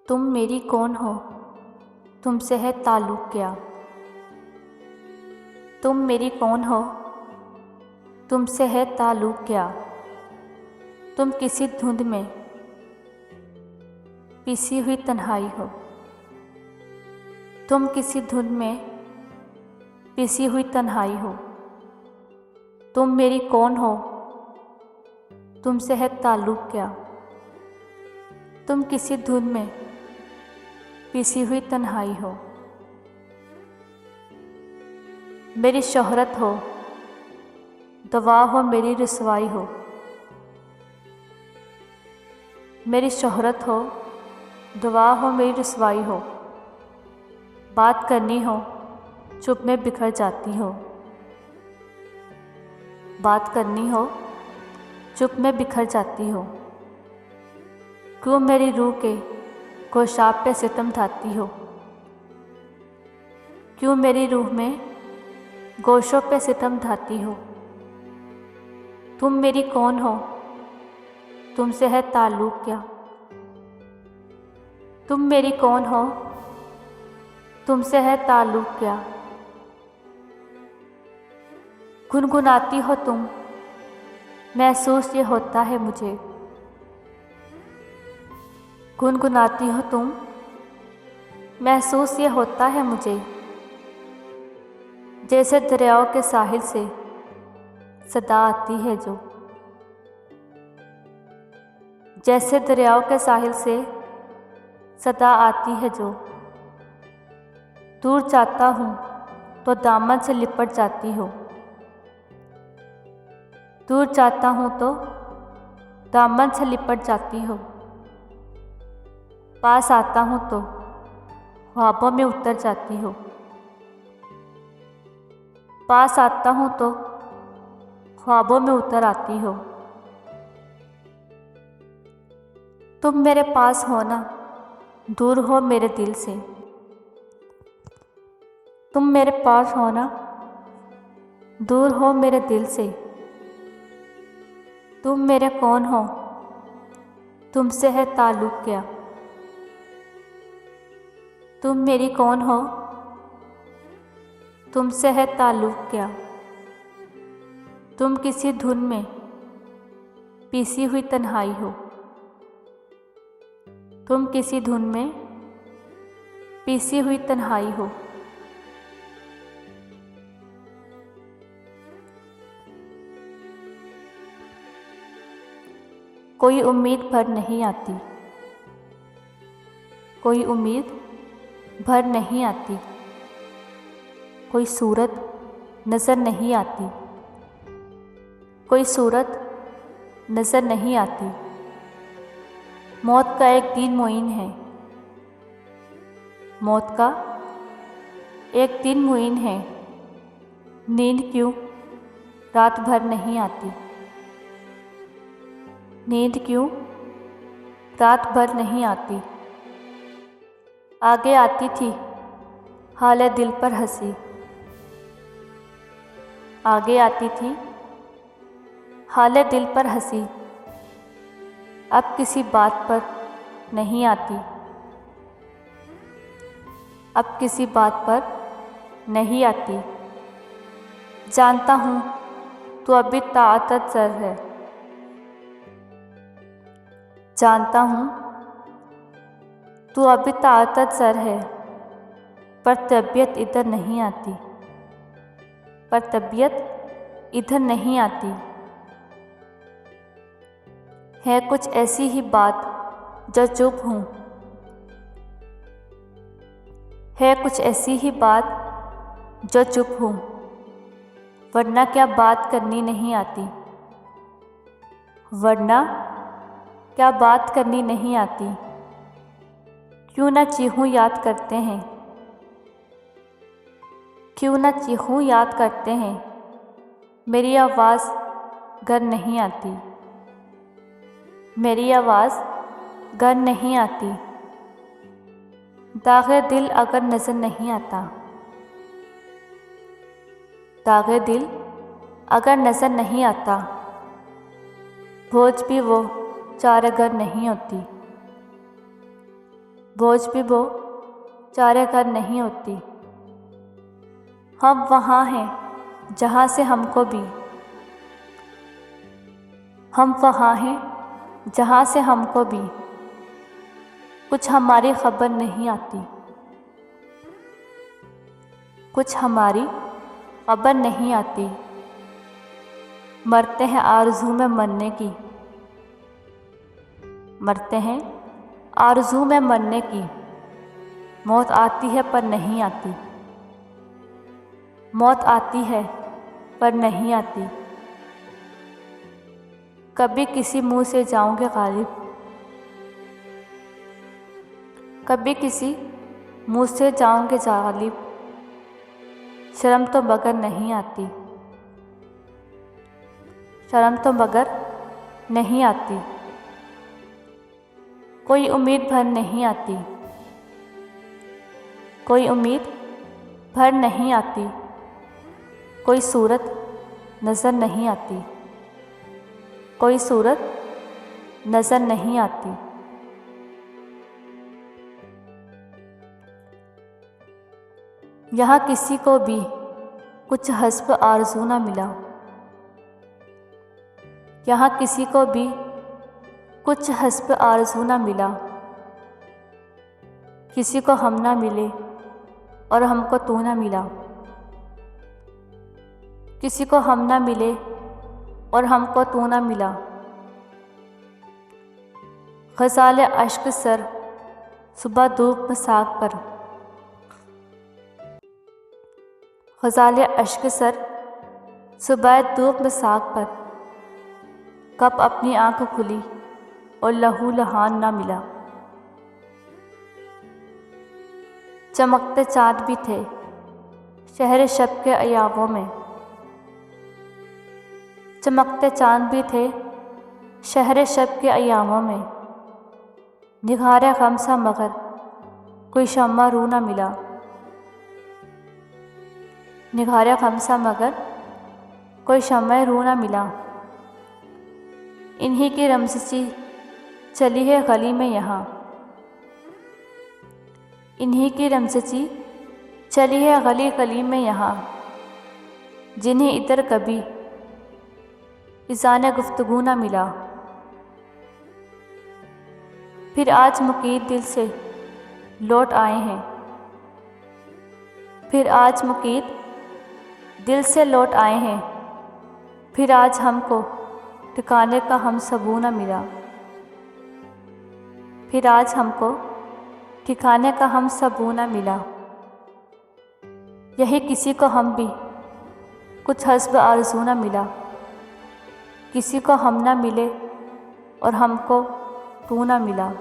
तुम मेरी कौन हो, तुमसे है ताल्लुक़ क्या। तुम मेरी कौन हो, तुमसे है ताल्लुक़ क्या। तुम किसी धुंध में पिसी हुई तन्हाई हो। तुम किसी धुंध में पिसी हुई तन्हाई हो। तुम मेरी कौन हो, तुमसे है ताल्लुक़ क्या। तुम किसी धुंध में पिसी हुई तन्हाई हो। मेरी शोहरत हो, दवा हो मेरी रुसवाई हो। मेरी शोहरत हो, दवा हो मेरी रुसवाई हो। बात करनी हो, चुप में बिखर जाती हो। बात करनी हो, चुप में बिखर जाती हो। क्यों मेरी रूह के गोशाब पे सितम ढाती हो। क्यों मेरी रूह में गोशों पे सितम ढाती हो। तुम मेरी कौन हो, तुमसे है ताल्लुक़ क्या। तुम मेरी कौन हो, तुमसे है ताल्लुक़ क्या। गुनगुनाती हो तुम, महसूस ये होता है मुझे। गुनगुनाती हो तुम, महसूस ये होता है मुझे। जैसे दरियाओं के साहिल से सदा आती है जो। जैसे दरियाओं के साहिल से सदा आती है जो। दूर जाता हूँ तो दामन से लिपट जाती हो। दूर जाता हूँ तो दामन से लिपट जाती हो। पास आता हूँ तो ख्वाबों में उतर जाती हो। पास आता हूँ तो ख्वाबों में उतर आती हो। तुम मेरे पास हो ना, दूर हो मेरे दिल से। तुम मेरे पास हो ना, दूर हो मेरे दिल से। तुम मेरे कौन हो, तुमसे है ताल्लुक़ क्या। तुम मेरी कौन हो, तुमसे है ताल्लुक़ क्या। तुम किसी धुन में पिसी हुई तन्हाई हो। तुम किसी धुन में पिसी हुई तन्हाई हो। कोई उम्मीद भर नहीं आती। कोई उम्मीद भर नहीं आती। कोई सूरत नज़र नहीं आती। कोई सूरत नज़र नहीं आती। मौत का एक दिन मुईन है। मौत का एक दिन मुईन है। नींद क्यों रात भर नहीं आती। नींद क्यों रात भर नहीं आती। आगे आती थी हाले दिल पर हंसी। आगे आती थी हाले दिल पर हंसी। अब किसी बात पर नहीं आती। अब किसी बात पर नहीं आती। जानता हूँ तू अभी ताअतत ज़र है। जानता हूँ तू अभी ताअतत ज़र है। पर तबीयत इधर नहीं आती। पर तबीयत इधर नहीं आती। है कुछ ऐसी ही बात जो चुप हूँ। है कुछ ऐसी ही बात जो चुप हूँ। वरना क्या बात करनी नहीं आती। वरना क्या बात करनी नहीं आती। क्यों ना चीखूं याद करते हैं। क्यों ना चीखूं याद करते हैं। मेरी आवाज़ घर नहीं आती। मेरी आवाज़ घर नहीं आती। दागे दिल अगर नज़र नहीं आता। दागे दिल अगर नज़र नहीं आता। बोझ भी वो चार अगर नहीं होती। बोझ भी वो चारे कर नहीं होती। हम वहाँ हैं जहाँ से हमको भी, हम वहाँ हैं जहाँ से हमको भी कुछ हमारी खबर नहीं आती, कुछ हमारी खबर नहीं आती। मरते हैं आरज़ू में मरने की, मरते हैं आरज़ू में मरने की। मौत आती है पर नहीं आती, मौत आती है पर नहीं आती। कभी किसी मुंह से जाऊंगे गालिब, कभी किसी मुंह से जाऊंगे गालिब। शर्म तो मगर नहीं आती, शर्म तो मगर नहीं आती। कोई उम्मीद भर नहीं आती, कोई उम्मीद भर नहीं आती। कोई सूरत नज़र नहीं आती, कोई सूरत नज़र नहीं आती। यहाँ किसी को भी कुछ हस्ब आरज़ू ना मिला, यहाँ किसी को भी कुछ हस्ब आरज़ू ना मिला। किसी को हम ना मिले और हमको तू ना मिला, किसी को हम ना मिले और हमको तू ना मिला। ग़ज़ाल अश्क सर सुबह धूप में साग पर, ग़ज़ाल अश्क सर सुबह धूप में साग पर। कब अपनी आँख खुली और लहू लहान ना मिला। चमकते चाँद भी थे शहर शब के अयामों में, चमकते चाँद भी थे शहर शब के अयामों में। निगारे गम सा मगर कोई शम्मा रू ना मिला, निगारे गम सा मगर कोई शम्मा रू ना मिला। इन्हीं की रमज़ी चली है गली में यहाँ, इन्हीं की रमज़ी चली है गली गली में यहाँ। जिन्हें इधर कभी इज़ाने गुफ्तगू ना मिला। फिर आज मुकीद दिल से लौट आए हैं, फिर आज मुकीद दिल से लौट आए हैं। फिर आज हमको ठिकाने का हम सबू ना मिला, फिर आज हमको ठिकाने का हम सबू ना मिला। यही किसी को हम भी कुछ हस्ब आरज़ू ना मिला, किसी को हम ना मिले और हमको तू ना मिला।